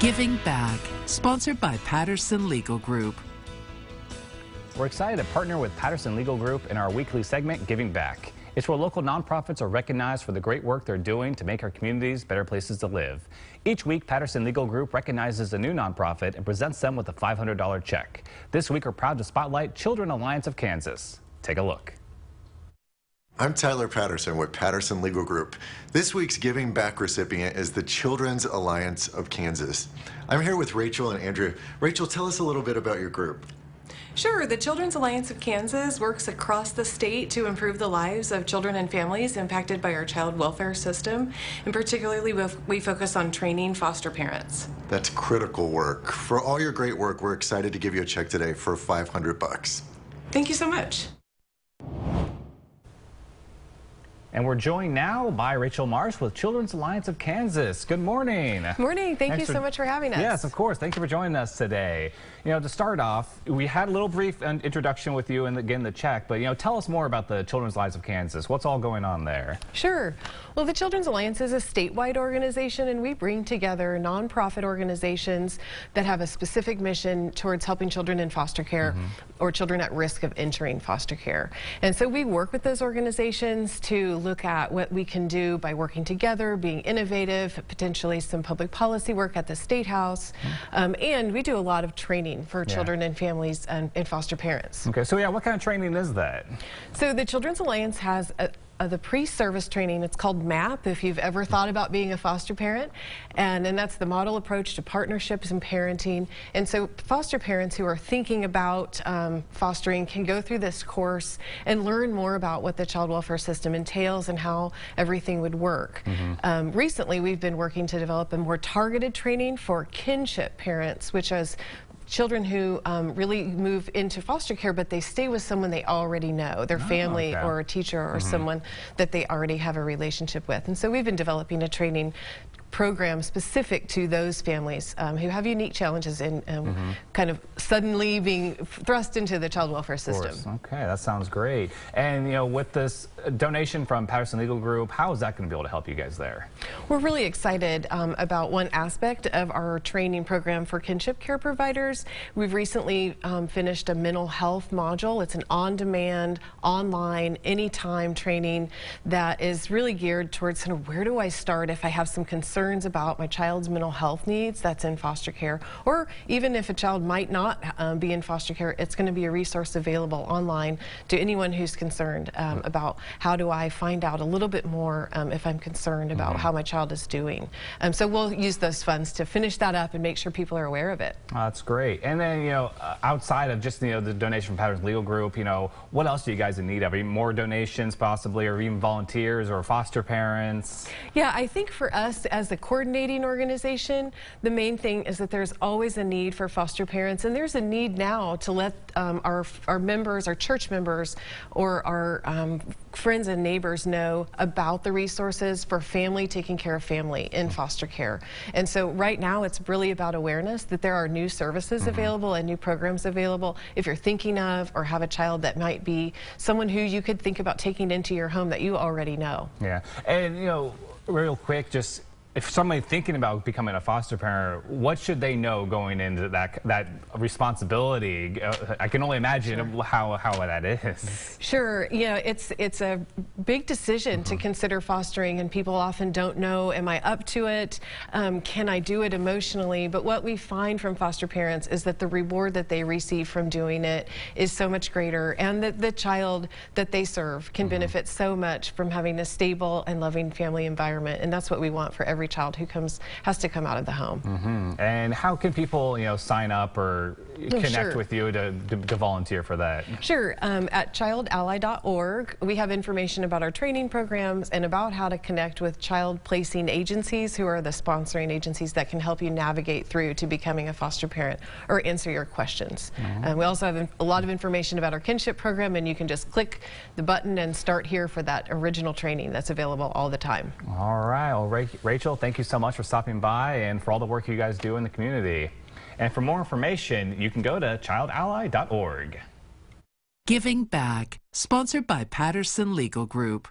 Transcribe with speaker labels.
Speaker 1: Giving Back, sponsored by Patterson Legal Group.
Speaker 2: We're excited to partner with Patterson Legal Group in our weekly segment, Giving Back. It's where local nonprofits are recognized for the great work they're doing to make our communities better places to live. Each week, Patterson Legal Group recognizes a new nonprofit and presents them with a $500 check. This week, we're proud to spotlight Children's Alliance of Kansas. Take a look.
Speaker 3: I'm Tyler Patterson with Patterson Legal Group. This week's Giving Back recipient is the Children's Alliance of Kansas. I'm here with Rachel and Andrew. Rachel, tell us a little bit about your group.
Speaker 4: Sure. The Children's Alliance of Kansas works across the state to improve the lives of children and families impacted by our child welfare system. And particularly, we focus on training foster parents.
Speaker 3: That's critical work. For all your great work, we're excited to give you a check today for $500.
Speaker 4: Thank you so much.
Speaker 2: And we're joined now by Rachel Marsh with Children's Alliance of Kansas. Good morning.
Speaker 5: Morning. Thank you so much for having us.
Speaker 2: Yes, of course. Thank you for joining us today. You know, to start off, we had a little brief introduction with you and again the check, but tell us more about the Children's Alliance of Kansas. What's all going on there?
Speaker 5: Sure. Well, the Children's Alliance is a statewide organization, and we bring together nonprofit organizations that have a specific mission towards helping children in foster care or children at risk of entering foster care. And so we work with those organizations to look at what we can do by working together, being innovative, potentially some public policy work at the State House, and we do a lot of training for children and families and foster parents.
Speaker 2: Okay, so what kind of training is that?
Speaker 5: So the Children's Alliance has the pre-service training. It's called MAP, if you've ever thought about being a foster parent, and that's the model approach to partnerships and parenting. And so foster parents who are thinking about fostering can go through this course and learn more about what the child welfare system entails and how everything would work. Recently, we've been working to develop a more targeted training for kinship parents, which is children who really move into foster care, but they stay with someone they already know, their family or a teacher or someone that they already have a relationship with. And so we've been developing a training program specific to those families who have unique challenges in kind of suddenly being thrust into the child welfare system.
Speaker 2: Okay, that sounds great. And with this donation from Patterson Legal Group, how is that going to be able to help you guys there?
Speaker 5: We're really excited about one aspect of our training program for kinship care providers. We've recently finished a mental health module. It's an on-demand, online, anytime training that is really geared towards kind of where do I start if I have some concerns about my child's mental health needs that's in foster care, or even if a child might not be in foster care, it's going to be a resource available online to anyone who's concerned about how do I find out a little bit more if I'm concerned about how my child is doing. So we'll use those funds to finish that up and make sure people are aware of it.
Speaker 2: That's great. And then, outside of just, the donation from Patterson Legal Group, what else do you guys in need of? More donations possibly, or even volunteers or foster parents?
Speaker 5: Yeah, I think for us as the coordinating organization, the main thing is that there's always a need for foster parents, and there's a need now to let our members, our church members, or our friends and neighbors know about the resources for family taking care of family in foster care. And so right now it's really about awareness that there are new services available and new programs available. If you're thinking of or have a child that might be someone who you could think about taking into your home that you already know. Yeah,
Speaker 2: and real quick, just if somebody thinking about becoming a foster parent, what should they know going into that responsibility? I can only imagine how that is.
Speaker 5: Sure, it's a big decision to consider fostering, and people often don't know, am I up to it? Can I do it emotionally? But what we find from foster parents is that the reward that they receive from doing it is so much greater, and that the child that they serve can benefit so much from having a stable and loving family environment, and that's what we want for every child who has to come out of the home.
Speaker 2: And how can people sign up or connect with you to volunteer for that?
Speaker 5: Sure. At childally.org we have information about our training programs and about how to connect with child placing agencies, who are the sponsoring agencies that can help you navigate through to becoming a foster parent or answer your questions. We also have a lot of information about our kinship program, and you can just click the button and start here for that original training that's available all the time.
Speaker 2: All right. Well, Rachel, thank you so much for stopping by and for all the work you guys do in the community. And for more information, you can go to childally.org.
Speaker 1: Giving Back, sponsored by Patterson Legal Group.